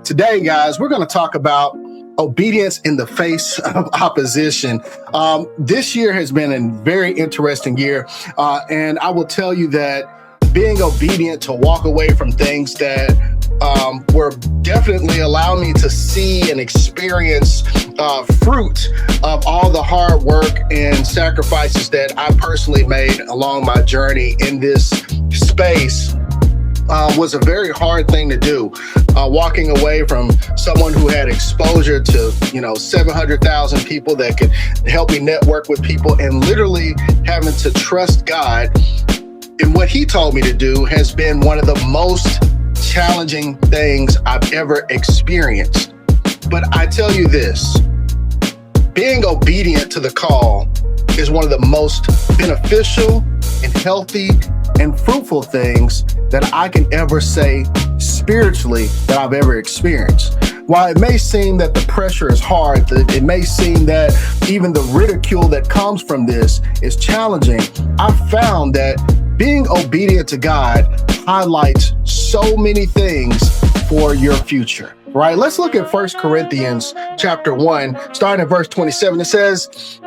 Today, guys, we're going to talk about obedience in the face of opposition. This year has been a very interesting year, and I will tell you that being obedient to walk away from things that were definitely allowing me to see and experience fruit of all the hard work and sacrifices that I personally made along my journey in this space was a very hard thing to do. Walking away from someone who had exposure to, 700,000 people that could help me network with people, and literally having to trust God in what He told me to do has been one of the most challenging things I've ever experienced. But I tell you this, being obedient to the call is one of the most beneficial and healthy and fruitful things that I can ever say spiritually that I've ever experienced. While it may seem that the pressure is hard, it may seem that even the ridicule that comes from this is challenging, I've found that being obedient to God highlights so many things for your future, right? Let's look at 1 Corinthians chapter 1, starting at verse 27. It says,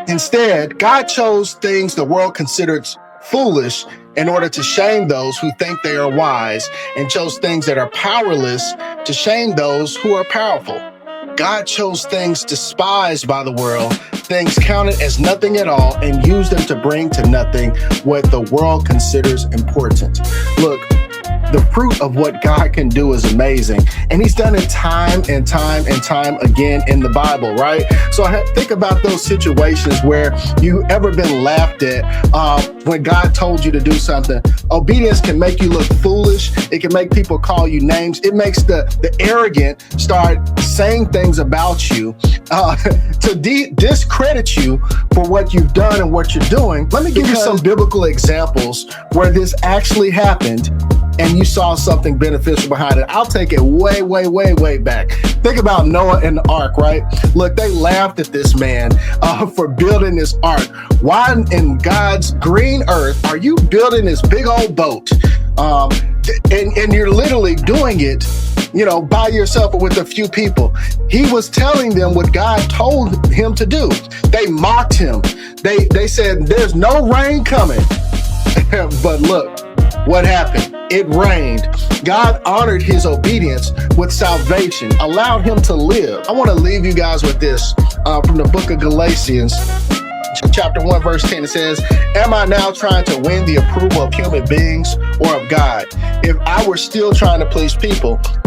"Instead, God chose things the world considers foolish in order to shame those who think they are wise, and chose things that are powerless to shame those who are powerful. God chose things despised by the world, things counted as nothing at all, and used them to bring to nothing what the world considers important." Look, the fruit of what God can do is amazing. And He's done it time and time and time again in the Bible, right? So think about those situations where you ever been laughed at when God told you to do something. Obedience can make you look foolish. It can make people call you names. It makes the arrogant start saying things about you to discredit you for what you've done and what you're doing. Let me give you some biblical examples where this actually happened and you saw something beneficial behind it. I'll take it way, way, way, way back. Think about Noah and the ark, right? Look, they laughed at this man for building this ark. Why in God's green earth are you building this big old boat? And you're literally doing it, by yourself or with a few people. He was telling them what God told him to do. They mocked him. They said, "There's no rain coming." But look, what happened? It rained. God honored his obedience with salvation, allowed him to live. I want to leave you guys with this from the book of Galatians, chapter 1, verse 10. It says, "Am I now trying to win the approval of human beings or of God? If I were still trying to please people, I